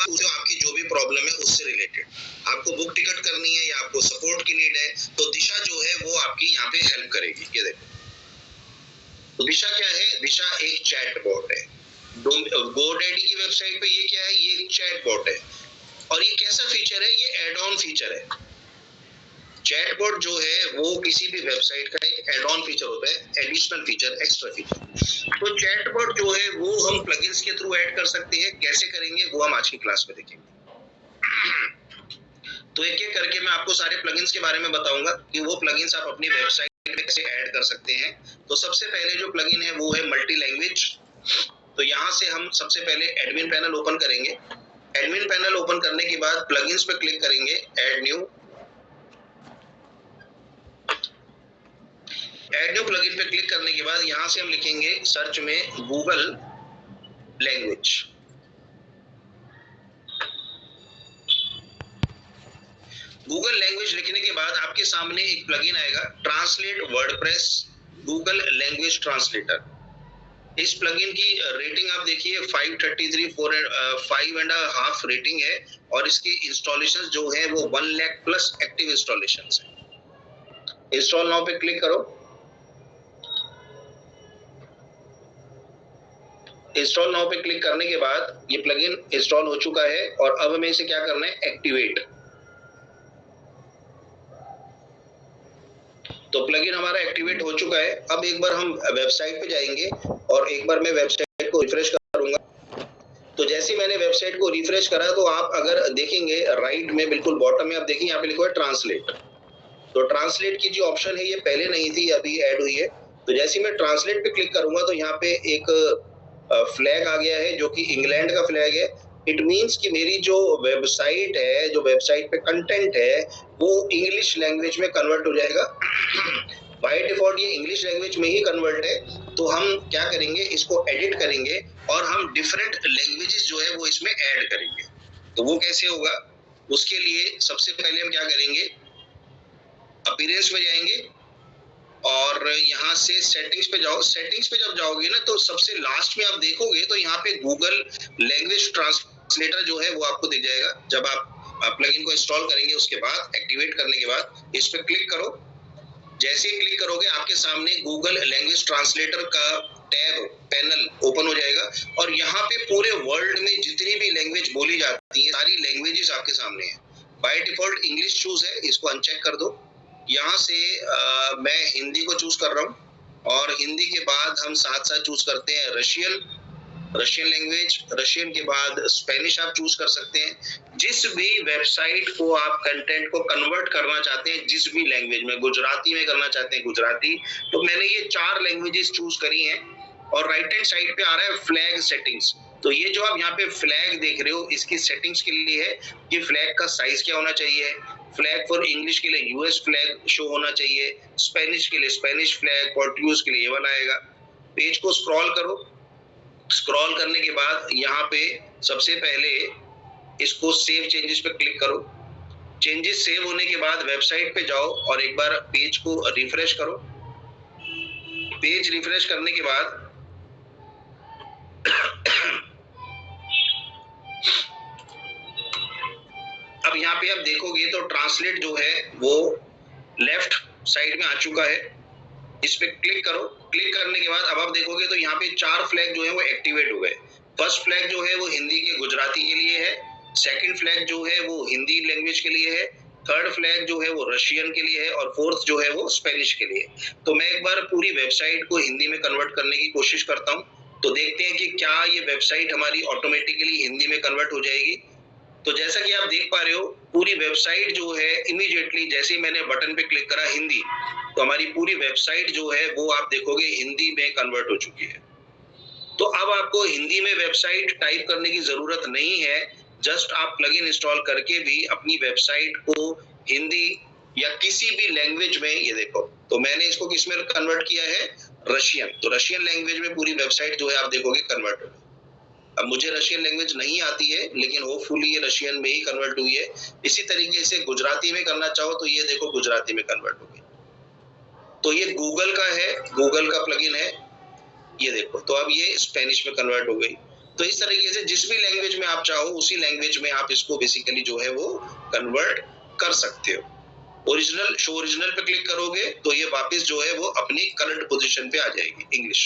पूछो आपकी जो भी प्रॉब्लम है उससे रिलेटेड। आपको बुक टिकट करनी है या आपको सपोर्ट की नीड है तो दिशा जो है वो आपकी यहाँ पे हेल्प करेगी। ये देखो, तो दिशा क्या है? दिशा एक चैट बॉट है। GoDaddy की वेबसाइट पे ये क्या है? ये एक चैट बॉट है। और ये कैसा फीचर है? ये एड ऑन फीचर है। चैटबॉट जो है वो किसी भी वेबसाइट का एक एड ऑन फीचर होता है, एडिशनल फीचर, एक्स्ट्रा फीचर। तो चैटबॉट जो है वो हम प्लगइन्स के थ्रू ऐड कर सकते हैं। कैसे करेंगे वो हम आज की क्लास में देखेंगे। तो एक एक करके मैं आपको सारे प्लगइन्स के बारे में बताऊंगा कि वो प्लगइन्स आप अपनी वेबसाइट में कैसे ऐड कर सकते हैं। तो सबसे पहले जो प्लगइन है वो है मल्टी लैंग्वेज। तो यहाँ से हम सबसे पहले एडमिन पैनल ओपन करेंगे। एडमिन पैनल ओपन करने के बाद प्लगइन्स पे क्लिक करेंगे, ऐड न्यू प्लगइन पे क्लिक करने के बाद यहां से हम लिखेंगे सर्च में गूगल लैंग्वेज। गूगल लैंग्वेज लिखने के बाद आपके सामने एक प्लगइन आएगा, translate WordPress Google language translator. इस प्लगइन की रेटिंग आप देखिए 533 5.5 रेटिंग है और इसकी इंस्टॉलेशन जो है वो 1 लाख प्लस एक्टिव इंस्टॉलेशन है। इंस्टॉल नाउ पे क्लिक करो। इंस्टॉल नाउ पे क्लिक करने के बाद ये प्लगइन इंस्टॉल हो चुका है और अब हमें इसे क्या करना है? एक्टिवेट। तो प्लगइन हमारा एक्टिवेट हो चुका है। अब एक बार हम वेबसाइट पे जाएंगे और एक बार मैं वेबसाइट को रिफ्रेश करूंगा। तो जैसे मैंने वेबसाइट को रिफ्रेश करा तो आप अगर देखेंगे राइट में बिल्कुल बॉटम में आप देखिए यहाँ पे लिखा है ट्रांसलेट। तो ट्रांसलेट की जो ऑप्शन है ये पहले नहीं थी, अभी ऐड हुई है। तो जैसे मैं ट्रांसलेट पे क्लिक करूंगा तो यहाँ पे एक फ्लैग आ गया है जो कि इंग्लैंड का फ्लैग है। इट मीन्स कि मेरी जो वेबसाइट है, जो वेबसाइट पे कंटेंट है वो इंग्लिश लैंग्वेज में कन्वर्ट हो जाएगा। बाय डिफॉल्ट ये इंग्लिश लैंग्वेज में ही कन्वर्ट है। तो हम क्या करेंगे? इसको एडिट करेंगे और हम डिफरेंट लैंग्वेजेस जो है वो इसमें ऐड करेंगे। तो वो कैसे होगा? उसके लिए सबसे पहले हम क्या करेंगे? अपीयरेंस में जाएंगे और यहाँ से सेटिंग्स पे जाओ। सेटिंग्स पे जब जाओगे ना तो सबसे लास्ट में आप देखोगे तो यहाँ पे गूगल लैंग्वेज ट्रांसलेटर जो है वो आपको दिख जाएगा। जब आप प्लगइन को इंस्टॉल करेंगे उसके बाद एक्टिवेट करने के बाद इस पे क्लिक करो। जैसे ही क्लिक करोगे आपके सामने गूगल लैंग्वेज ट्रांसलेटर का टैब पैनल ओपन हो जाएगा और यहाँ पे पूरे वर्ल्ड में जितनी भी लैंग्वेज बोली जाती है सारी लैंग्वेजेस आपके सामने है। बाय डिफॉल्ट इंग्लिश चूज है, इसको अनचेक कर दो। यहाँ से मैं हिंदी को चूज कर रहा हूँ और हिंदी के बाद हम साथ साथ चूज करते हैं रशियन लैंग्वेज। रशियन के बाद स्पेनिश आप चूज कर सकते हैं। जिस भी वेबसाइट को आप कंटेंट को कन्वर्ट करना चाहते हैं, जिस भी लैंग्वेज में, गुजराती में करना चाहते हैं गुजराती, तो मैंने ये 4 लैंग्वेजेस चूज करी हैं। और राइट हैंड साइड पे आ रहा है फ्लैग सेटिंग्स। तो ये जो आप यहाँ पे फ्लैग देख रहे हो इसकी सेटिंग्स के लिए है कि फ्लैग का साइज क्या होना चाहिए। फ्लैग फॉर इंग्लिश के लिए यूएस फ्लैग शो होना चाहिए, स्पेनिश के लिए स्पेनिश फ्लैग, पोर्टुगीज के लिए ये वाला आएगा। पेज को स्क्रॉल करो। स्क्रॉल करने के बाद यहाँ पे सबसे पहले इसको सेव चेंजेस पे क्लिक करो। चेंजेस सेव होने के बाद वेबसाइट पे जाओ और एक बार पेज को रिफ्रेश करो। पेज रिफ्रेश करने के बाद अब यहाँ पे आप देखोगे तो ट्रांसलेट जो है वो लेफ्ट साइड में आ चुका है। इस पे क्लिक करो। क्लिक करने के बाद अब आप देखोगे तो यहाँ पे 4 फ्लैग जो है वो एक्टिवेट हो गए। फर्स्ट फ्लैग जो है वो हिंदी के गुजराती के लिए है। सेकंड फ्लैग जो है वो हिंदी लैंग्वेज के लिए है। थर्ड फ्लैग जो है वो रशियन के लिए है और फोर्थ जो है वो स्पेनिश के लिए। तो मैं एक बार पूरी वेबसाइट को हिंदी में कन्वर्ट करने की कोशिश करता हूँ। तो देखते हैं कि क्या ये वेबसाइट हमारी ऑटोमेटिकली हिंदी में कन्वर्ट हो जाएगी। तो जैसा कि आप देख पा रहे हो पूरी वेबसाइट जो है इमीडिएटली जैसे ही मैंने बटन पे क्लिक करा हिंदी, तो हमारी पूरी वेबसाइट जो है वो आप देखोगे हिंदी में कन्वर्ट हो चुकी है। तो अब आपको हिंदी में वेबसाइट टाइप करने की जरूरत नहीं है। जस्ट आप प्लगइन इंस्टॉल करके भी अपनी वेबसाइट को हिंदी या किसी भी लैंग्वेज में, ये देखो तो मैंने इसको किस में कन्वर्ट किया है? रशियन। तो रशियन लैंग्वेज में पूरी वेबसाइट जो है आप देखोगे कन्वर्ट हो। अब मुझे रशियन लैंग्वेज नहीं आती है लेकिन होपफुली ये रशियन में ही कन्वर्ट हुई है। इसी तरीके से गुजराती में करना चाहो तो ये देखो गुजराती में कन्वर्ट हो गई। तो ये गूगल का है, गूगल का प्लगइन है, ये देखो। तो अब ये स्पेनिश में कन्वर्ट हो गई। तो इस तरीके से जिस भी लैंग्वेज में आप चाहो उसी लैंग्वेज में आप इसको बेसिकली जो है वो कन्वर्ट कर सकते हो। ओरिजिनल शो ओरिजिनल पे क्लिक करोगे तो ये वापस जो है वो अपनी करंट पोजीशन पे आ जाएगी इंग्लिश।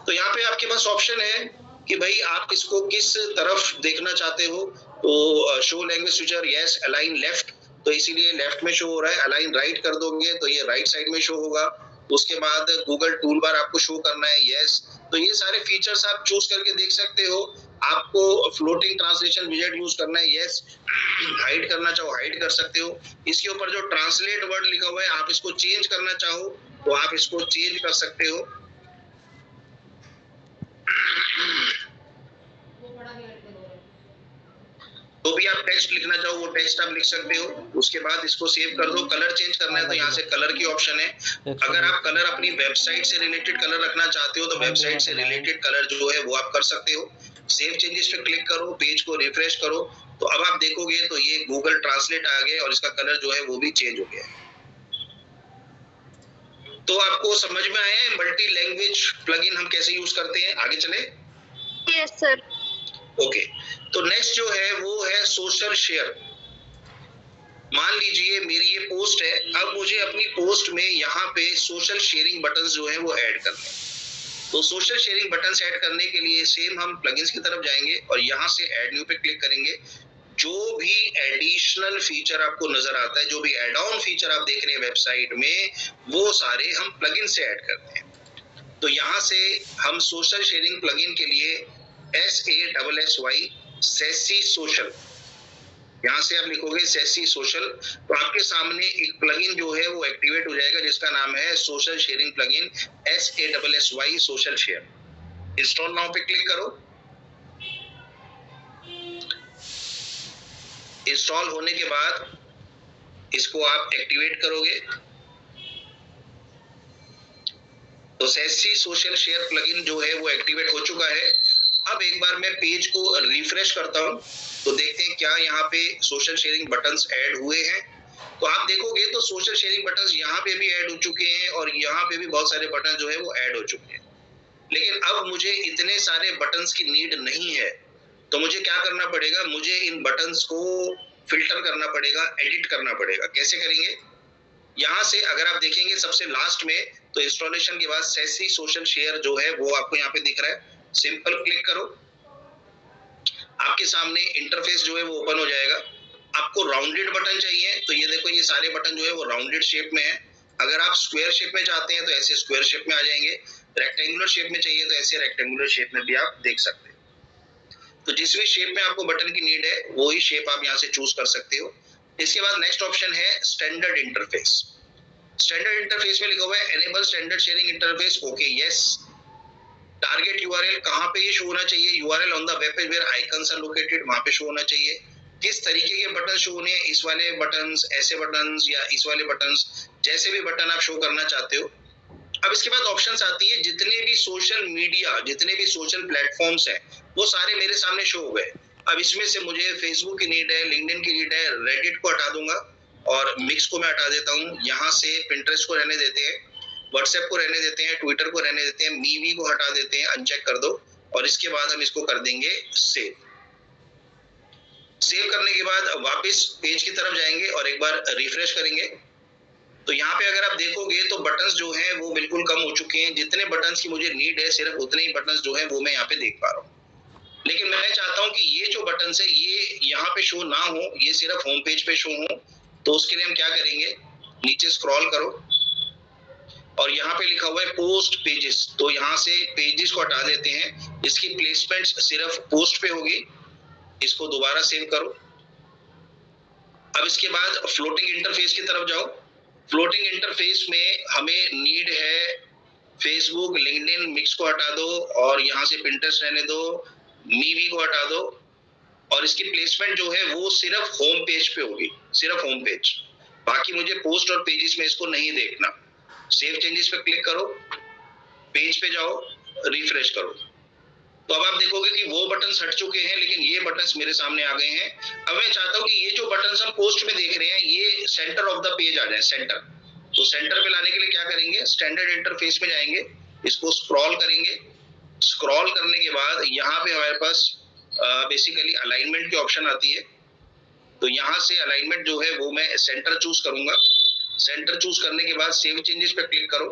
तो यहाँ पे आपके पास ऑप्शन है कि भाई आप इसको किस तरफ देखना चाहते हो। तो show language switcher yes align left, तो इसीलिए लेफ्ट में शो हो रहा है। अलाइन राइट कर दोगे तो ये राइट साइड में शो होगा। उसके बाद गूगल टूल बार आपको शो करना है यस। तो ये सारे फीचर्स आप चूज करके देख सकते हो। आपको फ्लोटिंग ट्रांसलेशन विजेट यूज करना है यस। हाइड करना चाहो हाइड कर सकते हो। इसके ऊपर जो ट्रांसलेट वर्ड लिखा हुआ है आप इसको चेंज करना चाहो तो आप इसको चेंज कर सकते हो। तो भी आप टेक्स्ट लिखना चाहो वो टेक्स्ट आप लिख सकते हो। उसके बाद इसको सेव कर दो। कलर चेंज करना है तो यहाँ से कलर की ऑप्शन है। अगर आप कलर अपनी वेबसाइट से रिलेटेड कलर रखना चाहते हो तो वेबसाइट से रिलेटेड कलर जो है वो आप कर सकते हो। सेव चेंजेस पे क्लिक करो, पेज को रिफ्रेश करो तो अब आप देखोगे तो ये गूगल ट्रांसलेट आ गए और इसका कलर जो है वो भी चेंज हो गया है। तो आपको समझ में आया है मल्टी लैंग्वेज प्लगइन हम कैसे यूज करते हैं? आगे चले? Yes sir. ओके, तो नेक्स्ट जो है वो है सोशल शेयर। मान लीजिए मेरी ये पोस्ट है, अब मुझे अपनी पोस्ट में यहाँ पे सोशल शेयरिंग बटन्स जो है वो ऐड करने हैं। तो सोशल शेयरिंग बटन्स ऐड करने के लिए सेम हम प्लगइन्स की तरफ जाएंगे और यहाँ से ऐड न्यू पे क्लिक करेंगे। जो भी एडिशनल फीचर आपको नजर आता है, जो भी एड ऑन फीचर आप देख रहे हैं वेबसाइट में, वो सारे हम प्लगइन से ऐड करते हैं। तो यहाँ से हम सोशल शेयरिंग प्लगइन के लिए SASSY सेसी सोशल, यहाँ से आप लिखोगे सेसी सोशल तो आपके सामने एक प्लगइन जो है वो एक्टिवेट हो जाएगा जिसका नाम है social sharing plugin SASSY social share. Install now पे क्लिक करो। इंस्टॉल होने के बाद इसको आप एक्टिवेट करोगे तो सेसी सोशल शेयर प्लगइन जो है वो एक्टिवेट हो चुका है। अब एक बार मैं पेज को रिफ्रेश करता हूं तो देखते हैं क्या यहाँ पे सोशल शेयरिंग बटन्स ऐड हुए हैं। तो आप देखोगे तो सोशल शेयरिंग बटन्स यहाँ पे भी ऐड हो चुके हैं और यहाँ पे भी बहुत सारे बटन जो है वो ऐड हो चुके हैं। लेकिन अब मुझे इतने सारे बटन्स की नीड नहीं है तो मुझे क्या करना पड़ेगा, मुझे इन बटन्स को फिल्टर करना पड़ेगा, एडिट करना पड़ेगा। कैसे करेंगे? यहाँ से अगर आप देखेंगे सबसे लास्ट में तो इंस्टॉलेशन के बाद सेसी सोशल शेयर जो है वो आपको यहाँ पे दिख रहा है। सिंपल क्लिक करो, आपके सामने इंटरफेस जो है वो ओपन हो जाएगा। आपको राउंडेड बटन चाहिए तो ये देखो ये सारे बटन जो है वो राउंडेड शेप में है। अगर आप स्क्वायर शेप में चाहते हैं तो ऐसे स्क्वायर शेप में आ जाएंगे। रेक्टेंगुलर शेप में चाहिए तो ऐसे रेक्टेंगुलर शेप में भी आप देख सकते हैं। तो जिस भी शेप में आपको बटन की नीड है वही शेप आप यहाँ से चूज कर सकते हो। इसके बाद नेक्स्ट ऑप्शन है स्टैंडर्ड इंटरफेस। स्टैंडर्ड इंटरफेस में लिखा हुआ है enable standard sharing interface. Okay yes. Target URL कहाँ पे ये शो होना चाहिए? URL on the web page where icons are located, वहां पे शो होना चाहिए। किस तरीके के बटन शो होने हैं? इस वाले बटन्स, ऐसे बटन्स या इस वाले बटन्स, जैसे भी बटन आप शो करना चाहते हो। अब इसके बाद ऑप्शंस आती है जितने भी सोशल मीडिया, जितने भी सोशल प्लेटफॉर्म्स हैं वो सारे मेरे सामने शो हो गए। अब इसमें से मुझे फेसबुक की नीड है, लिंक्डइन की नीड है, रेडिट को हटा दूंगा और मिक्स को मैं हटा देता हूँ। यहाँ से पिंटरेस्ट को रहने देते हैं, व्हाट्सएप को रहने देते हैं, ट्विटर को रहने देते हैं, मीवी को हटा देते हैं, अनचेक कर दो और इसके बाद हम इसको कर देंगे सेव। सेव करने के बाद वापस पेज की तरफ जाएंगे और एक बार रिफ्रेश करेंगे तो यहाँ पे अगर आप देखोगे तो बटन्स जो हैं वो बिल्कुल कम हो चुके हैं। जितने बटन्स की मुझे नीड है सिर्फ उतने ही बटन्स जो है वो मैं यहाँ पे देख पा रहा हूँ। लेकिन मैं चाहता हूँ कि ये जो बटन्स है ये यहाँ पे शो ना हो, ये सिर्फ होम पेज पे शो हो। तो उसके लिए हम क्या करेंगे, नीचे स्क्रॉल करो और यहाँ पे लिखा हुआ है पोस्ट पेजेस, तो यहाँ से पेजेस को हटा देते हैं। इसकी प्लेसमेंट सिर्फ पोस्ट पे होगी। इसको दोबारा सेव करो। अब इसके बाद फ्लोटिंग इंटरफेस की तरफ जाओ। फ्लोटिंग इंटरफेस में हमें नीड है फेसबुक, लिंक्डइन, मिक्स को हटा दो और यहाँ से पिंटरेस्ट रहने दो, मीवी को हटा दो और इसकी प्लेसमेंट जो है वो सिर्फ होम पेज पे होगी, सिर्फ होम पेज। बाकी मुझे पोस्ट और पेजेस में इसको नहीं देखना। सेव चेंजेस पे क्लिक करो, पेज पे जाओ, रिफ्रेश करो तो अब आप देखोगे कि वो बटन्स हट चुके हैं लेकिन ये बटन्स मेरे सामने आ गए हैं। अब मैं चाहता हूं कि ये जो बटन्स हम पोस्ट में देख रहे हैं ये सेंटर ऑफ द पेज आ जाए, सेंटर। तो सेंटर पे लाने के लिए क्या करेंगे, स्टैंडर्ड इंटरफेस में जाएंगे, इसको स्क्रॉल करेंगे स्क्रॉल करने के बाद यहाँ पे हमारे पास बेसिकली अलाइनमेंट की ऑप्शन आती है। तो यहाँ से अलाइनमेंट जो है वो मैं सेंटर चूज करूंगा। सेंटर चूज करने के बाद सेव चेंजेस पे क्लिक करो,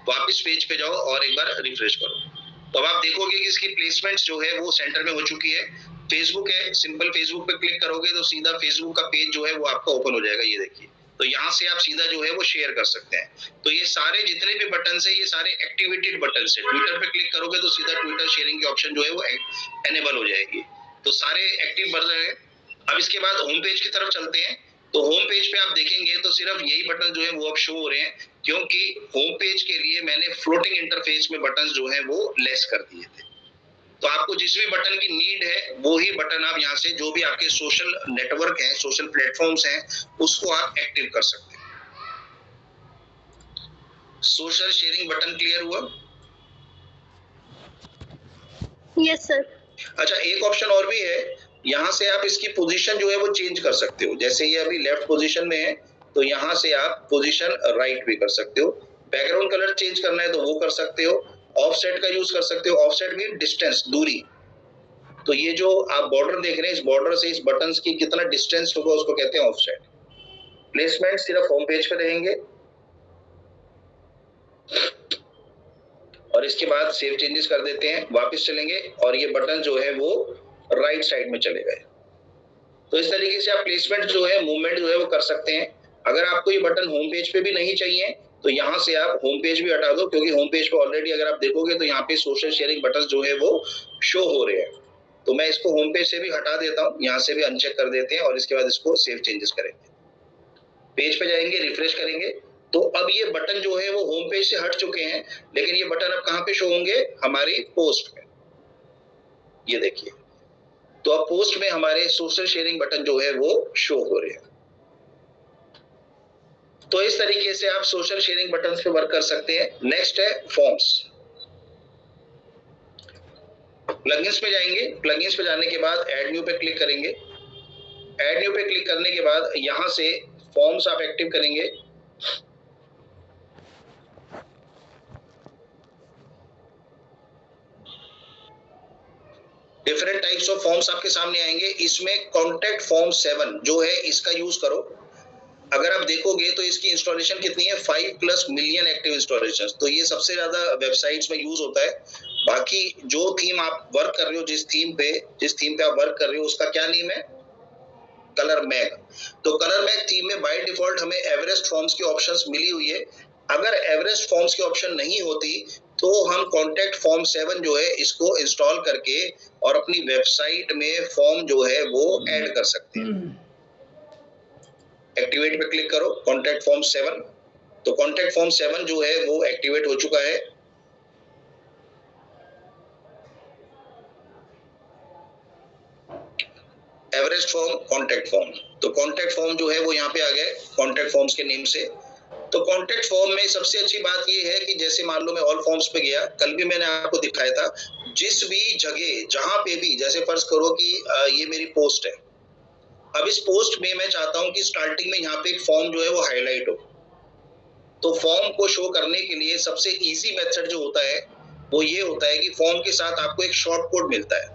वापस पेज पे जाओ और एक बार रिफ्रेश करो। तो अब आप देखोगे कि इसकी प्लेसमेंट्स जो है वो सेंटर में हो चुकी है। फेसबुक है, सिंपल फेसबुक पे क्लिक करोगे तो सीधा फेसबुक का पेज जो है वो आपका ओपन हो जाएगा। ये देखिए, तो यहाँ से आप सीधा जो है वो शेयर कर सकते हैं। तो ये सारे जितने भी बटन है ये सारे एक्टिवेटेड बटन है। ट्विटर पे क्लिक करोगे तो सीधा ट्विटर शेयरिंग की ऑप्शन जो है वो एनेबल हो जाएगी। तो सारे एक्टिव बटन है। अब इसके बाद होम पेज की तरफ चलते हैं। तो होम पेज पे आप देखेंगे तो सिर्फ यही बटन जो है वो अब शो हो रहे हैं, क्योंकि होम पेज के लिए मैंने फ्लोटिंग इंटरफेस में बटन जो है वो लेस कर दिए थे। तो आपको जिस भी बटन की नीड है वो ही बटन आप यहाँ से जो भी आपके सोशल नेटवर्क हैं, सोशल प्लेटफॉर्म्स हैं, उसको आप एक्टिव कर सकते हैं। सोशल शेयरिंग बटन क्लियर हुआ? Yes sir. अच्छा, एक ऑप्शन और भी है, यहाँ से आप इसकी पोजीशन जो है वो चेंज कर सकते हो। जैसे ये अभी लेफ्ट पोजीशन में है तो यहाँ से आप पोजीशन राइट भी कर सकते हो। बैकग्राउंड कलर चेंज करना है तो वो कर सकते हो। ऑफसेट का यूज कर सकते हो। ऑफसेट मीन डिस्टेंस, दूरी। तो ये जो आप बॉर्डर देख रहे हैं, इस बॉर्डर से इस बटन की कितना डिस्टेंस होगा उसको कहते हैं ऑफसेट। प्लेसमेंट सिर्फ होम पेज पे रहेंगे और इसके बाद सेव चेंजेस कर देते हैं, वापस चलेंगे और ये बटन जो है वो राइट साइड में चले गए। तो इस तरीके से आप प्लेसमेंट जो है, मूवमेंट जो है वो कर सकते हैं। अगर आपको ये बटन होम पेज पे भी नहीं चाहिए तो यहाँ से आप होम पेज भी हटा दो, क्योंकि होम पेज पे ऑलरेडी अगर आप देखोगे तो यहाँ पे सोशल शेयरिंग बटन जो है वो शो हो रहे हैं। तो मैं इसको होम पेज से भी हटा देता हूँ, यहाँ से भी अनचेक कर देते हैं और इसके बाद इसको सेव चेंजेस करेंगे। पेज पे जाएंगे, रिफ्रेश करेंगे तो अब ये बटन जो है वो होम पेज से हट चुके हैं, लेकिन ये बटन अब कहाँ पे शो होंगे? हमारी पोस्ट में। ये देखिए, तो अब पोस्ट में हमारे सोशल शेयरिंग बटन जो है वो शो हो रहे हैं। तो इस तरीके से आप सोशल शेयरिंग बटन पे वर्क कर सकते हैं। नेक्स्ट है फॉर्म्स। प्लगइन्स पे जाएंगे, प्लगइन्स पे जाने के बाद ऐड न्यू पे क्लिक करेंगे। ऐड न्यू पे क्लिक करने के बाद यहां से फॉर्म्स आप एक्टिव करेंगे। डिफरेंट टाइप्स ऑफ फॉर्म्स आपके सामने आएंगे। इसमें कॉन्टैक्ट फॉर्म 7 जो है इसका यूज करो। अगर आप देखोगे तो इसकी इंस्टॉलेशन कितनी है? 5+ मिलियन एक्टिव इंस्टॉलेशन। तो ये सबसे ज्यादा वेबसाइट्स में यूज होता है। बाकी जो थीम आप वर्क कर रहे हो, जिस थीम पे आप वर्क कर रहे हो उसका क्या नेम है? ColorMag. तो कलर मैग थीम में बाय डिफॉल्ट हमें एवरेस्ट फॉर्म्स की ऑप्शंस मिली हुई है। अगर एवरेस्ट फॉर्म्स की ऑप्शन नहीं होती तो हम कॉन्टैक्ट फॉर्म 7 जो है इसको इंस्टॉल करके और अपनी वेबसाइट में फॉर्म जो है वो ऐड कर सकते हैं। एक्टिवेट पे क्लिक करो, कॉन्टैक्ट फॉर्म 7। तो कॉन्टैक्ट फॉर्म 7 जो है वो एक्टिवेट हो चुका है। Everest form, contact form. तो कॉन्टैक्ट फॉर्म जो है वो यहाँ पे आ गए कॉन्टैक्ट फॉर्म्स के नेम से। तो कॉन्टैक्ट फॉर्म में सबसे अच्छी बात ये है कि जैसे मान लो मैं ऑल फॉर्म्स पे गया, कल भी मैंने आपको दिखाया था, जिस भी जगह जहां पे भी, जैसे फर्ज करो कि ये मेरी पोस्ट है। अब इस पोस्ट में मैं चाहता हूं कि स्टार्टिंग में यहाँ पे एक फॉर्म जो है वो हाईलाइट हो। तो फॉर्म को शो करने के लिए सबसे इजी मेथड जो होता है वो ये होता है कि फॉर्म के साथ आपको एक शॉर्ट कोड मिलता है।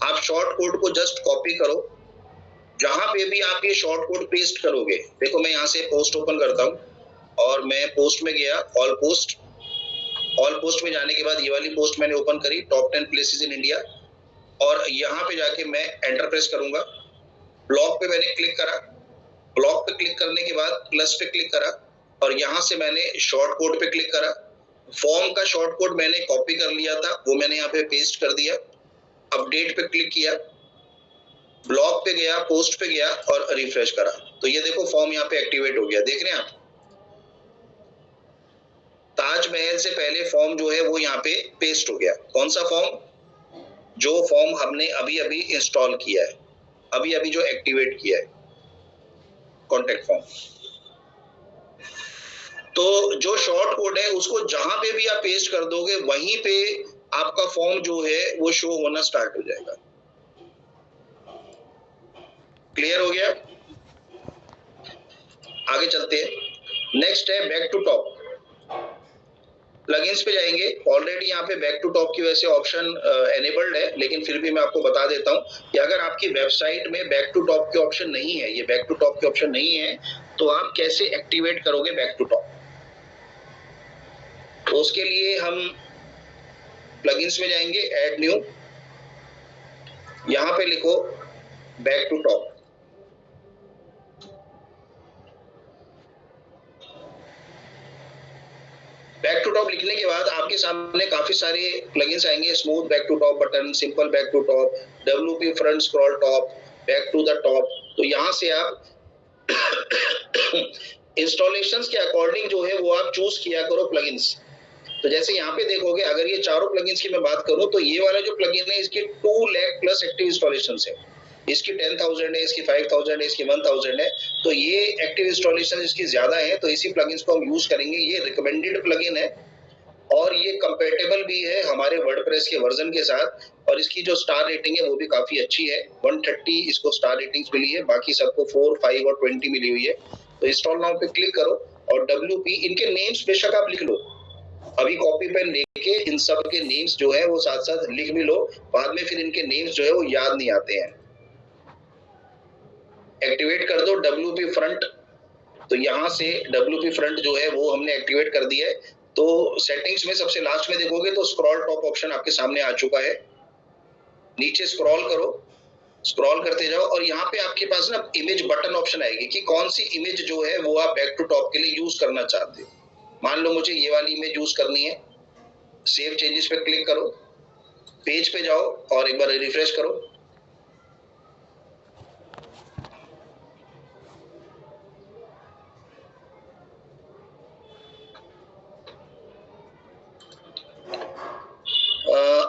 आप शॉर्ट कोड को जस्ट कॉपी करो। जहां पे भी आप ये शॉर्ट कोड पेस्ट करोगे, देखो मैं यहाँ से पोस्ट ओपन करता हूँ और मैं पोस्ट में गया, ऑल पोस्ट। ऑल पोस्ट में जाने के बाद ये वाली पोस्ट मैंने ओपन करी, टॉप 10 प्लेसेस इन इंडिया, और यहाँ पे जाके मैं एंटर प्रेस करूंगा। ब्लॉक पे मैंने क्लिक करा। ब्लॉक पे क्लिक करने के बाद प्लस पे क्लिक करा और यहाँ से मैंने शॉर्ट कोड पे क्लिक करा। फॉर्म का शॉर्ट कोड मैंने कॉपी कर लिया था, वो मैंने यहाँ पे पेस्ट कर दिया। अपडेट पे क्लिक किया, ब्लॉक पे गया, पोस्ट पे गया और रिफ्रेश करा। तो ये देखो फॉर्म यहाँ पे एक्टिवेट हो गया। देख रहे हैं आप, ताजमहल से पहले फॉर्म जो है वो यहाँ पे पेस्ट हो गया। कौन सा फॉर्म? जो फॉर्म हमने अभी अभी इंस्टॉल किया है, अभी अभी जो एक्टिवेट किया है, कॉन्टैक्ट फॉर्म। तो जो शॉर्ट कोड है उसको जहां पे भी आप पेस्ट कर दोगे वहीं पे आपका फॉर्म जो है वो शो होना स्टार्ट हो जाएगा। क्लियर हो गया? आगे चलते हैं। नेक्स्ट है बैक टू टॉप। प्लगइन्स पे जाएंगे। ऑलरेडी यहाँ पे बैक टू टॉप की वजह से ऑप्शन एनेबल्ड है, लेकिन फिर भी मैं आपको बता देता हूँ कि अगर आपकी वेबसाइट में बैक टू टॉप के ऑप्शन नहीं है, ये बैक टू टॉप के ऑप्शन नहीं है, तो आप कैसे एक्टिवेट करोगे बैक टू टॉप। तो उसके लिए हम प्लगइन्स में जाएंगे, ऐड न्यू, यहाँ पे लिखो back to top. Back to top लिखने के बाद आपके सामने काफी सारे प्लगइन्स आएंगे, smooth back to top button, simple back to top, WP front scroll top, back to the top. तो यहाँ से आप इंस्टॉलेशंस के अकॉर्डिंग जो है वो आप चूज किया करो प्लगइन्स। तो जैसे यहाँ पे देखोगे, अगर ये चारों प्लगइन्स की मैं बात करूं तो ये वाला जो प्लगइन है इसके 2 लाख प्लस एक्टिव इंस्टॉलेशंस है। इसकी 10,000 है, इसकी 5,000 है, इसकी 1,000 है। तो ये एक्टिव इंस्टॉलेशन इसकी ज्यादा है, तो इसी प्लगइन्स को हम यूज करेंगे। ये रिकमेंडेड प्लगइन है और ये कंपैटिबल भी है हमारे वर्डप्रेस के वर्जन के साथ, और इसकी जो स्टार रेटिंग है वो भी काफी अच्छी है। 130 इसको स्टार रेटिंग्स मिली है, बाकी सबको 4, 5 और 20 मिली हुई है। तो इंस्टॉल नाउ पे क्लिक करो और WP, इनके नेम्स बेशक आप लिख लो, अभी कॉपी पेन लेके इन सब के नेम्स जो है वो साथ साथ लिख भी लो, बाद में फिर इनके नेम्स जो है वो याद नहीं आते हैं। एक्टिवेट कर दो WP फ्रंट। तो यहाँ से WP फ्रंट जो है वो हमने एक्टिवेट कर दिया है। तो सेटिंग्स में सबसे लास्ट में देखोगे तो स्क्रॉल टॉप ऑप्शन आपके सामने आ चुका है। नीचे स्क्रॉल करो, स्क्रॉल करते जाओ और यहाँ पे आपके पास ना इमेज बटन ऑप्शन आएगी कि कौन सी इमेज जो है वो आप बैक टू टॉप के लिए यूज करना चाहते हो। मान लो मुझे ये वाली इमेज यूज करनी है, सेव चेंजेस पे क्लिक करो, पेज पे जाओ और एक बार रिफ्रेश करो।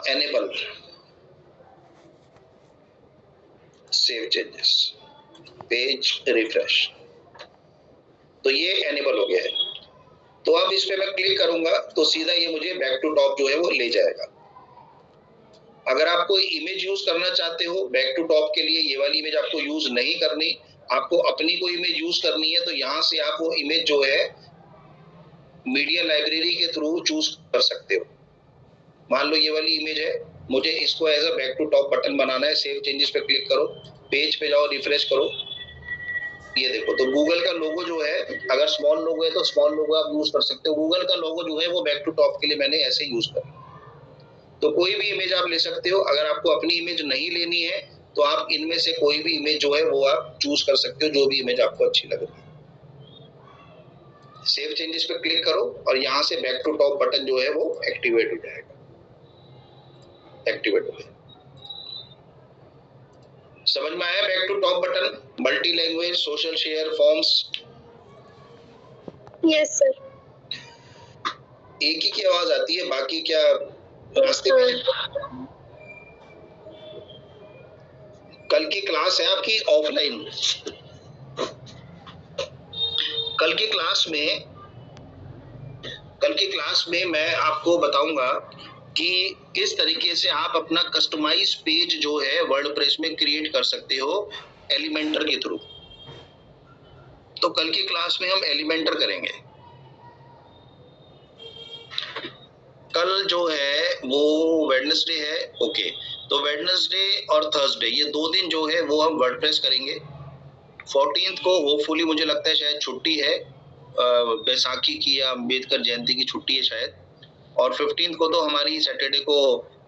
Enable save changes, page refresh, तो ये एनेबल हो गया है। तो अब इस पे मैं क्लिक करूंगा तो सीधा ये मुझे बैक टू टॉप जो है वो ले जाएगा। अगर आप कोई इमेज यूज करना चाहते हो बैक टू टॉप के लिए, ये वाली इमेज आपको यूज नहीं करनी, आपको अपनी कोई इमेज यूज करनी है, तो यहाँ से आप वो इमेज जो है मीडिया लाइब्रेरी के थ्रू चूज कर सकते हो। मान लो ये वाली इमेज है, मुझे इसको as a back to top button बनाना है। सेव चेंजेस पे क्लिक करो, पेज पे जाओ, रिफ्रेश करो, ये देखो। तो गूगल का लोगो जो है, अगर स्मॉल लोगो है तो स्मॉल लोगो आप यूज कर सकते हो। गूगल का लोगो जो है वो बैक टू टॉप के लिए मैंने ऐसे यूज कर। तो कोई भी इमेज आप ले सकते हो। अगर आपको अपनी इमेज नहीं लेनी है तो आप इनमें से कोई भी इमेज जो है वो आप चूज कर सकते हो, जो भी इमेज आपको अच्छी लग रही है। सेव चेंजेस पे क्लिक करो और यहाँ से बैक टू टॉप बटन जो है वो एक्टिवेट हो जाएगा। एक्टिवेट हो गया। समझ में आया back to top button? Multi language, social share, forms. Yes sir. एक ही की आवाज आती है, बाकी क्या रास्ते में? कल की क्लास है आपकी ऑफलाइन। कल की क्लास में मैं आपको बताऊंगा कि किस तरीके से आप अपना कस्टमाइज पेज जो है वर्डप्रेस में क्रिएट कर सकते हो एलिमेंटर के थ्रू। तो कल की क्लास में हम एलिमेंटर करेंगे। कल जो है वो वेडनेसडे है, ओके। तो वेडनेसडे और थर्सडे ये 2 दिन जो है वो हम वर्डप्रेस करेंगे। 14th को होपफुली मुझे लगता है शायद छुट्टी है, बैसाखी की या अम्बेडकर जयंती की छुट्टी है शायद। और 15th को तो हमारी सैटरडे को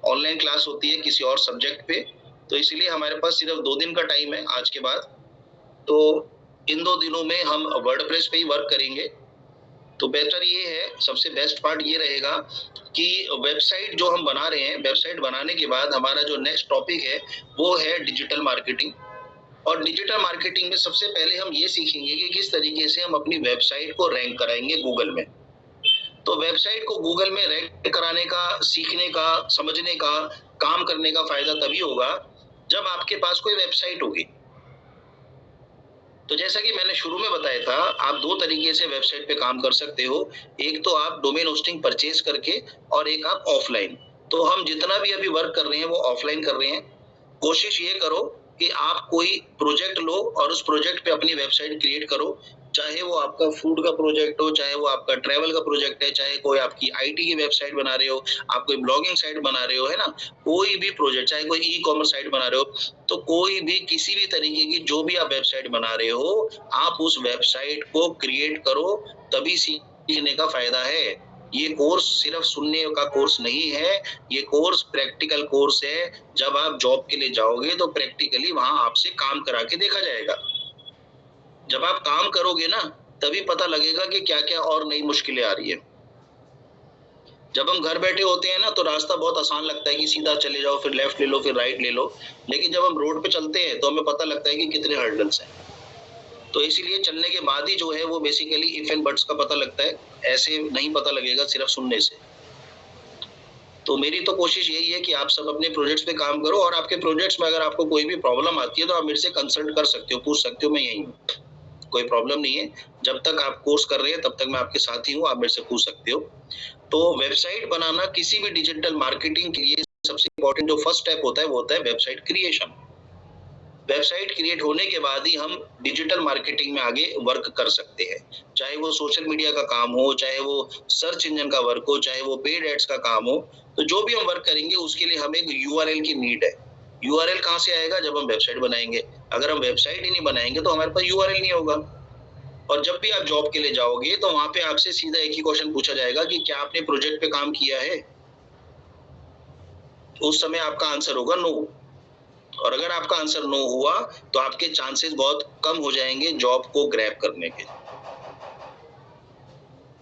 ऑनलाइन क्लास होती है किसी और सब्जेक्ट पे। तो इसलिए हमारे पास सिर्फ 2 दिन का टाइम है आज के बाद। तो इन 2 दिनों में हम वर्डप्रेस पे ही वर्क करेंगे। तो बेहतर ये है, सबसे बेस्ट पार्ट ये रहेगा कि वेबसाइट जो हम बना रहे हैं, वेबसाइट बनाने के बाद हमारा जो नेक्स्ट टॉपिक है वो है डिजिटल मार्केटिंग। और डिजिटल मार्केटिंग में सबसे पहले हम ये सीखेंगे कि किस तरीके से हम अपनी वेबसाइट को रैंक कराएंगे गूगल में। तो वेबसाइट को गूगल में रैंक कराने का, सीखने का, समझने का, काम करने का फायदा तभी होगा जब आपके पास कोई वेबसाइट होगी। तो जैसा कि मैंने शुरू में बताया था, आप 2 तरीके से वेबसाइट पे काम कर सकते हो। एक तो आप डोमेन होस्टिंग परचेज करके और एक आप ऑफलाइन। तो हम जितना भी अभी वर्क कर रहे हैं वो ऑफलाइन कर रहे हैं। कोशिश ये करो कि आप कोई प्रोजेक्ट लो और उस प्रोजेक्ट पे अपनी वेबसाइट क्रिएट करो, चाहे वो आपका फूड का प्रोजेक्ट हो, चाहे वो आपका ट्रैवल का प्रोजेक्ट है, चाहे कोई आपकी आईटी की वेबसाइट बना रहे हो, आप कोई ब्लॉगिंग साइट बना रहे हो, है ना, कोई भी प्रोजेक्ट, चाहे कोई ई कॉमर्स साइट बना रहे हो, तो कोई भी किसी भी तरीके की जो भी आप वेबसाइट बना रहे हो, आप उस वेबसाइट को क्रिएट करो, तभी सीखने का फायदा है। ये कोर्स सिर्फ सुनने का कोर्स नहीं है, ये कोर्स प्रैक्टिकल कोर्स है। जब आप जॉब के लिए जाओगे तो प्रैक्टिकली वहां आपसे काम करा के देखा जाएगा। जब आप काम करोगे ना, तभी पता लगेगा कि क्या-क्या और नई मुश्किलें आ रही है। जब हम घर बैठे होते हैं ना, तो रास्ता बहुत आसान लगता है कि सीधा चले जाओ, फिर लेफ्ट ले लो, फिर राइट ले लो। लेकिन जब हम रोड पे चलते हैं, तो हमें पता लगता है कि कितने हर्डल्स हैं। तो इसीलिए चलने के बाद ही जो है वो बेसिकली इफ एंड बट्स का पता लगता है, ऐसे नहीं पता लगेगा सिर्फ सुनने से। तो मेरी तो कोशिश यही है कि आप सब अपने प्रोजेक्ट्स पे काम करो, और आपके प्रोजेक्ट्स में अगर आपको कोई भी प्रॉब्लम आती है तो आप मेरे से कंसल्ट कर सकते हो, पूछ सकते हो, मैं यहीं हूँ। कोई प्रॉब्लम नहीं है। जब तक आप कोर्स कर रहे हैं तब तक मैं आपके साथ ही हूँ, आप मेरे से पूछ सकते हो। तो वेबसाइट बनाना किसी भी डिजिटल मार्केटिंग के लिए सबसे इम्पोर्टेंट जो फर्स्ट स्टेप होता है वो होता है वेबसाइट क्रिएशन। वेबसाइट क्रिएट होने के बाद ही हम डिजिटल मार्केटिंग में आगे वर्क कर सकते हैं। चाहे वो सोशल मीडिया का काम हो, चाहे वो सर्च इंजन का वर्क हो, चाहे वो पेड एड्स का काम हो, तो जो भी हम वर्क करेंगे उसके लिए हमें एक यूआरएल की नीड है। यूआरएल कहाँ से आएगा? जब हम वेबसाइट बनाएंगे। अगर हम वेबसाइट ही नहीं बनाएंगे तो हमारे पास यूआरएल नहीं होगा। और जब भी आप जॉब के लिए जाओगे तो वहां पे आपसे सीधा एक ही क्वेश्चन पूछा जाएगा कि क्या आपने प्रोजेक्ट पे काम किया है? उस समय आपका आंसर होगा नो। और अगर आपका आंसर नो हुआ तो आपके चांसेस बहुत कम हो जाएंगे जॉब को ग्रैब करने के।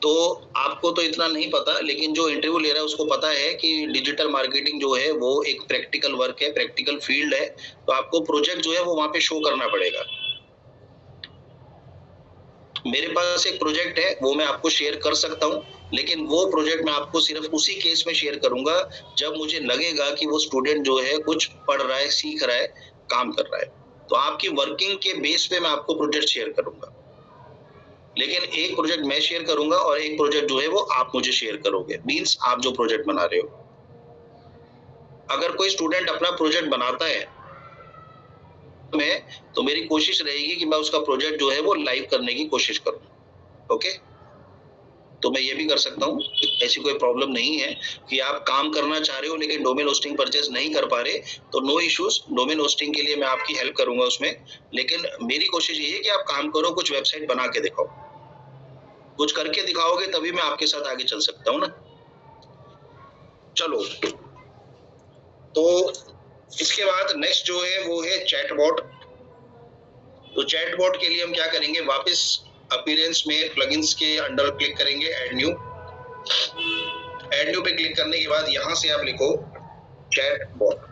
तो आपको तो इतना नहीं पता, लेकिन जो इंटरव्यू ले रहा है उसको पता है कि डिजिटल मार्केटिंग जो है वो एक प्रैक्टिकल वर्क है, प्रैक्टिकल फील्ड है। तो आपको प्रोजेक्ट जो है वो वहां पे शो करना पड़ेगा। मेरे पास एक प्रोजेक्ट है, वो मैं आपको शेयर कर सकता हूँ, लेकिन वो प्रोजेक्ट मैं आपको सिर्फ उसी केस में शेयर करूंगा जब मुझे लगेगा कि वो स्टूडेंट जो है कुछ पढ़ रहा है, सीख रहा है, काम कर रहा है। तो आपकी वर्किंग के बेस पे मैं आपको प्रोजेक्ट शेयर करूंगा। लेकिन एक प्रोजेक्ट मैं शेयर करूंगा और एक प्रोजेक्ट जो है वो आप मुझे शेयर करोगे, मींस आप जो प्रोजेक्ट बना रहे हो। अगर कोई स्टूडेंट अपना प्रोजेक्ट बनाता है तो मेरी कोशिश रहेगी कि मैं उसका प्रोजेक्ट जो है वो लाइव करने की कोशिश करूं। ओके, तो मैं ये भी कर सकता हूँ, ऐसी कोई प्रॉब्लम नहीं है कि आप काम करना चाह रहे हो लेकिन डोमेन होस्टिंग परचेज नहीं कर पा रहे, तो नो इश्यूज। डोमेन होस्टिंग के लिए मैं आपकी हेल्प करूंगा उसमें। लेकिन मेरी कोशिश ये है कि आप काम करो, कुछ वेबसाइट बना के दिखाओ। कुछ करके दिखाओगे तभी मैं आपके साथ आगे चल सकता हूँ ना। चलो, तो इसके बाद नेक्स्ट जो है वो है चैटबॉट। तो चैटबॉट के लिए हम क्या करेंगे, वापस अपीयरेंस में प्लगइन्स के अंडर क्लिक करेंगे, ऐड न्यू। ऐड न्यू पे क्लिक करने के बाद यहां से आप लिखो चैटबॉट।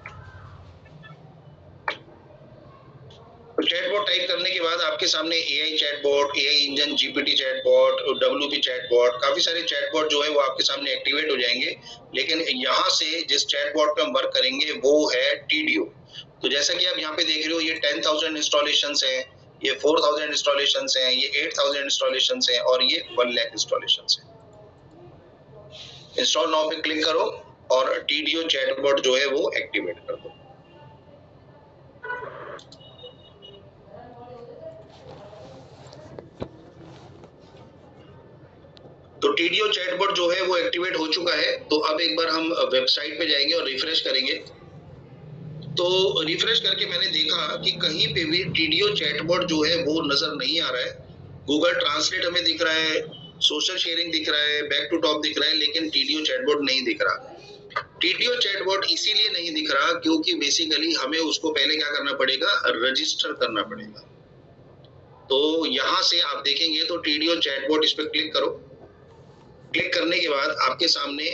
तो चैटबॉट टाइप करने के बाद आपके सामने AI chatbot, AI engine, GPT chatbot, WP chatbot, काफी सारे चैटबॉट जो है वो आपके सामने एक्टिवेट हो जाएंगे। लेकिन यहाँ से जिस चैटबॉट पे हम वर्क करेंगे वो है टीडीओ। तो जैसा कि आप यहाँ पे देख रहे हो, ये 10,000 इंस्टॉलेशंस है, ये 4,000 इंस्टॉलेशंस हैं, ये 8,000 इंस्टॉलेशंस हैं और ये 1 लाख इंस्टॉलेशंस हैं। इंस्टॉल नाउ पे क्लिक करो और टीडीओ चैटबॉट जो है वो एक्टिवेट कर दो। तो टीडीओ चैटबॉट जो है वो एक्टिवेट हो चुका है। तो अब एक बार हम वेबसाइट पे जाएंगे और रिफ्रेश करेंगे। तो रिफ्रेश करके मैंने देखा कि कहीं पे भी टीडीओ चैटबॉट जो है वो नजर नहीं आ रहा है। गूगल ट्रांसलेट हमें दिख रहा है, सोशल शेयरिंग दिख रहा है, बैक टू टॉप दिख रहा है, लेकिन टीडीओ चैटबॉट नहीं दिख रहा। टीडीओ चैटबॉट इसीलिए नहीं दिख रहा क्योंकि बेसिकली हमें उसको पहले क्या करना पड़ेगा, रजिस्टर करना पड़ेगा। तो यहां से आप देखेंगे तो टीडीओ चैटबॉट, इस पर क्लिक करो। क्लिक करने के बाद आपके सामने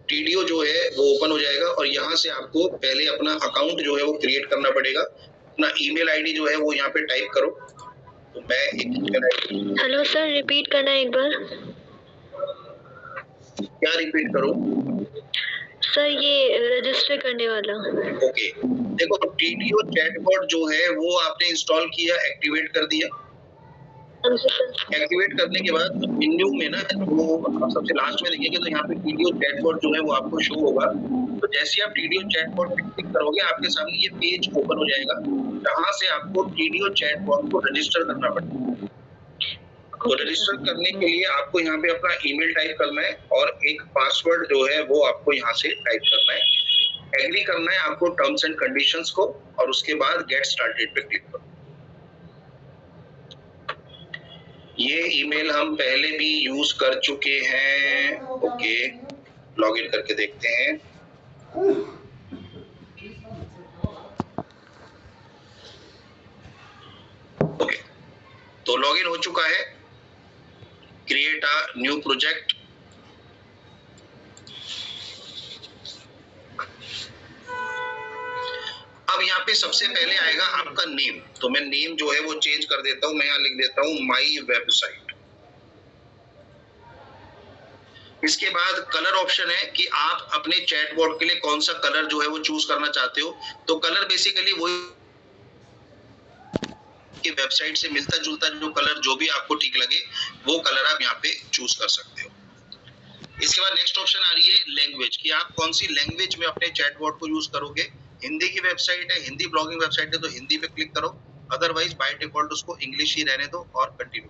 टीडीओ जो है वो ओपन हो जाएगा और यहाँ से आपको पहले अपना अकाउंट जो है वो क्रिएट करना पड़ेगा। अपना ईमेल आईडी जो है वो यहाँ पे टाइप करो। तो मैं एक email ID, hello sir, repeat करना एक बार। क्या रिपीट करो सर, ये रजिस्टर करने वाला। ओके, देखो टीडीओ चैटबॉट जो है वो आपने इंस्टॉल किया, एक्टिवेट कर दिया। एक्टिवेट करने के बाद मेन्यू में ना वो सबसे लास्ट में देखेंगे तो यहाँ पे टीडीओ चैटबॉट जो है वो आपको शो होगा। तो जैसे ही आप टीडीओ चैटबॉट पे क्लिक करोगे आपके सामने ये पेज ओपन हो जाएगा जहां से आपको टीडीओ चैटबॉट को रजिस्टर करना पड़ेगा। तो रजिस्टर करने के लिए आपको यहाँ पे अपना ईमेल टाइप करना है और एक पासवर्ड जो है वो आपको यहाँ से टाइप करना है, एग्री करना है आपको टर्म्स एंड कंडीशंस को और उसके बाद गेट स्टार्टेड पे क्लिक करो। ये ईमेल हम पहले भी यूज कर चुके हैं। ओके, लॉगिन करके देखते हैं। ओके, तो लॉगिन हो चुका है। Create a new project. अब यहाँ पे सबसे पहले आएगा आपका नेम, तो मैं नेम जो है वो चेंज कर देता हूँ। मैं यहाँ लिख देता हूँ माई वेबसाइट। इसके बाद कलर ऑप्शन है कि आप अपने चैटबॉट के लिए कौन सा कलर जो है वो चूज करना चाहते हो। तो कलर बेसिकली वही कि वेबसाइट से मिलता जुलता जो कलर जो भी आपको ठीक लगे वो कलर आप यहाँ पे चूज कर सकते हो। इसके बाद नेक्स्ट ऑप्शन आ रही है लैंग्वेज, कि आप कौन सी लैंग्वेज में अपने चैटबॉट को यूज करोगे। हिंदी की वेबसाइट है, हिंदी ब्लॉगिंग वेबसाइट है तो हिंदी पे क्लिक करो, अदरवाइज बाय डिफॉल्ट उसको इंग्लिश ही रहने दो और कंटिन्यू।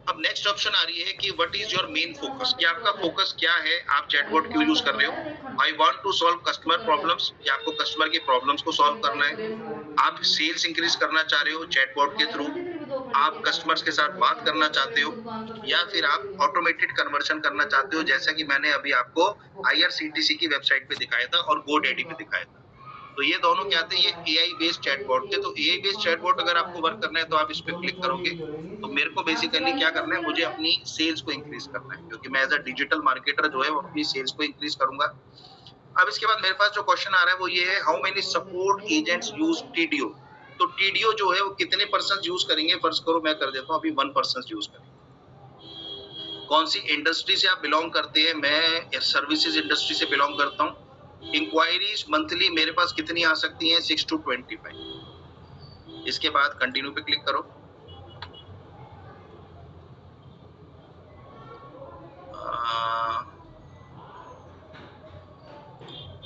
अब नेक्स्ट ऑप्शन आ रही है कि what is your main focus, कि आपका फोकस क्या है, आप चैटबॉट क्यों यूज कर रहे हो। I want to solve customer problems, कि आपको कस्टमर की प्रॉब्लम्स को सॉल्व करना है। आप सेल्स इंक्रीज करना चाह रहे हो चैटबॉट के थ्रू, आप कस्टमर्स के साथ बात करना चाहते हो, या फिर आप ऑटोमेटेड कन्वर्शन करना चाहते हो, जैसा कि मैंने अभी आपको IRCTC की वेबसाइट पे दिखाया था और GoDaddy पे दिखाया था। तो ये दोनों क्या थे, ये AI बेस्ड चैटबॉट थे। तो AI बेस्ड चैटबॉट अगर आपको वर्क करना है तो आप इस पे क्लिक करोगे। तो मेरे को बेसिकली क्या करना है, मुझे अपनी सेल्स को इंक्रीज करना है, क्योंकि मैं एज अ डिजिटल मार्केटर जो है वो अपनी सेल्स को इंक्रीज करूंगा। अब इसके बाद मेरे पास जो क्वेश्चन आ रहा है वो ये है, how many support agents use TDO। तो TDO जो है वो कितने पर्सन यूज करेंगे, फर्ज करो मैं कर देता हूँ अभी 1% यूज करेंगे। कौन सी इंडस्ट्री से आप बिलोंग करते हैं, मैं सर्विसेज इंडस्ट्री से बिलोंग करता हूँ। इंक्वायरीज मंथली मेरे पास कितनी आ सकती हैं, 6 to 25। इसके बाद कंटिन्यू पे क्लिक करो।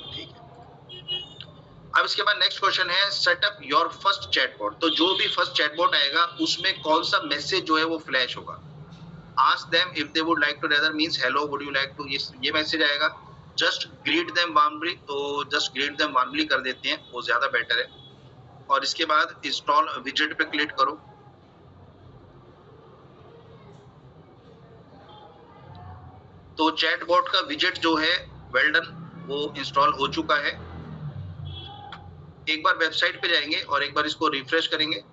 ठीक है। अब इसके बाद नेक्स्ट क्वेश्चन है, सेटअप योर फर्स्ट चैटबॉट। तो जो भी फर्स्ट चैटबॉट आएगा उसमें कौन सा मैसेज जो है वो फ्लैश होगा। Ask them if they would like to rather means hello would you like to, ये मैसेज आएगा। जस्ट ग्रीट देम वार्मली, तो जस्ट ग्रीट देम वार्मली कर देते हैं, वो ज्यादा बेटर है। और इसके बाद इंस्टॉल विजेट पे क्लिक करो। तो चैटबॉट का विजेट जो है वेल डन, वो इंस्टॉल हो चुका है। एक बार वेबसाइट पे जाएंगे और एक बार इसको रिफ्रेश करेंगे।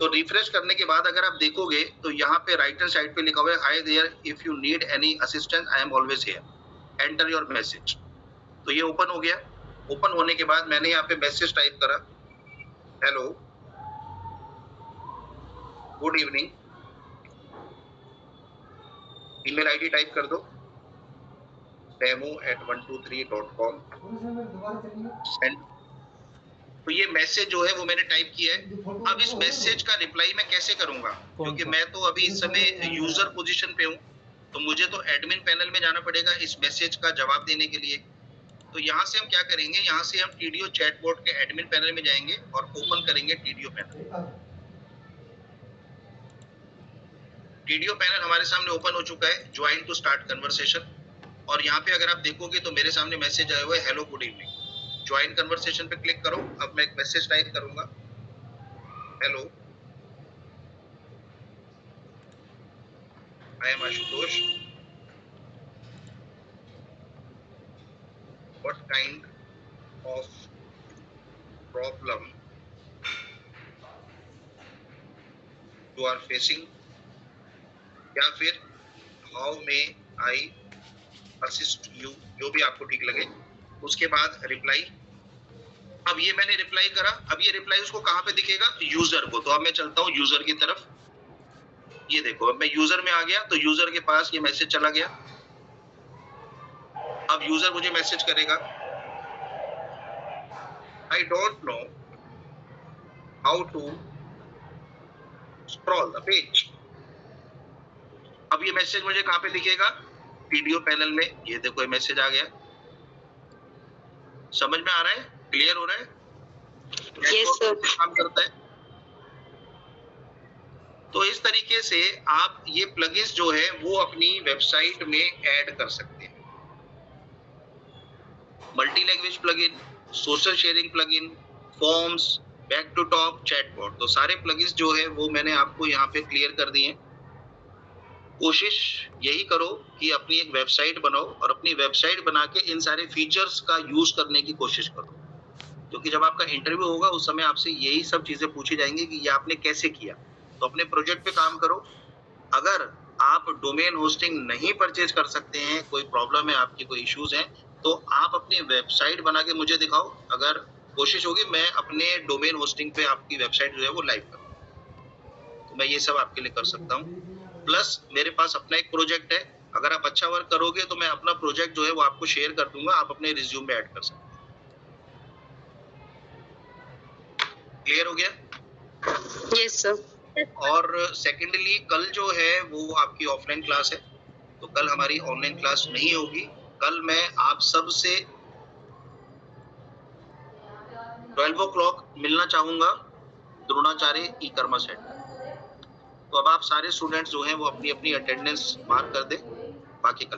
तो रिफ्रेश करने के बाद अगर आप देखोगे तो यहाँ पे राइट हैंड साइड पे लिखा हुआ है, hi there, if you need any assistance I am always here, enter your message. तो ये ओपन हो गया। ओपन होने के बाद मैंने यहाँ पे मैसेज टाइप करा, hello good evening, email ID type कर दो demo@123.com, सेंड। तो ये मैसेज जो है वो मैंने टाइप किया है। अब इस मैसेज का रिप्लाई मैं कैसे करूंगा, क्योंकि मैं तो अभी इस समय यूजर पोजीशन पे हूँ, तो मुझे तो एडमिन पैनल में जाना पड़ेगा इस मैसेज का जवाब देने के लिए। तो यहाँ से हम क्या करेंगे, यहाँ से हम TDO चैटबॉट के एडमिन पैनल में जाएंगे और ओपन करेंगे TDO पैनल। TDO पैनल हमारे सामने ओपन हो चुका है, ज्वाइन टू स्टार्ट कन्वर्सेशन। और यहाँ पे अगर आप देखोगे तो मेरे सामने मैसेज आया हुआ है, hello good evening, join conversation पे क्लिक करो। अब मैं एक मैसेज टाइप करूंगा, hello I am Ashutosh, what kind of problem you are facing, या फिर how may I assist you, जो भी आपको ठीक लगे। उसके बाद रिप्लाई। अब ये मैंने रिप्लाई करा, अब ये रिप्लाई उसको कहाँ पे दिखेगा, यूजर को। तो अब मैं चलता हूँ यूजर की तरफ। ये देखो अब मैं यूजर में आ गया, तो यूजर के पास ये मैसेज चला गया। अब यूजर मुझे मैसेज करेगा, I don't know how to scroll the page. अब ये मैसेज मुझे कहाँ पे दिखेगा? वीडियो पैनल में। ये देखो ये मैसेज आ गया। समझ में आ रहा है? क्लियर हो रहा है? Yes sir. काम करता है। तो इस तरीके से आप ये प्लगइन्स जो है वो अपनी वेबसाइट में ऐड कर सकते हैं। Multi language plugin, social sharing plugin, forms, back to top, chatbot, तो सारे प्लगइन्स जो है वो मैंने आपको यहाँ पे क्लियर कर दिए। कोशिश यही करो कि अपनी एक वेबसाइट बनाओ और अपनी वेबसाइट बना के इन सारे फीचर्स का यूज करने की कोशिश करो, क्योंकि जब आपका इंटरव्यू होगा उस समय आपसे यही सब चीजें पूछी जाएंगी कि ये आपने कैसे किया। तो अपने प्रोजेक्ट पे काम करो। अगर आप डोमेन होस्टिंग नहीं परचेज कर सकते हैं, कोई प्रॉब्लम है आपकी, कोई इश्यूज हैं, तो आप अपनी वेबसाइट बना के मुझे दिखाओ। अगर कोशिश होगी मैं अपने डोमेन होस्टिंग पे आपकी वेबसाइट जो है वो लाइव करूँ, तो मैं ये सब आपके लिए कर सकता हूँ। प्लस मेरे पास अपना एक प्रोजेक्ट है, अगर आप अच्छा वर्क करोगे तो मैं अपना प्रोजेक्ट जो है वो आपको शेयर कर दूंगा, आप अपने रिज्यूम में ऐड कर सकते हैं। क्लियर हो गया? Yes sir. और सेकेंडली कल जो है वो आपकी ऑफलाइन क्लास है, तो कल हमारी ऑनलाइन क्लास नहीं होगी। कल मैं आप सब से 12 o'clock मिलना चाहूंगा द्रोणाचार्य ई कर्मा सेंटर। तो अब आप सारे स्टूडेंट्स जो हैं वो अपनी अपनी अटेंडेंस मार्क कर दें, बाकी कल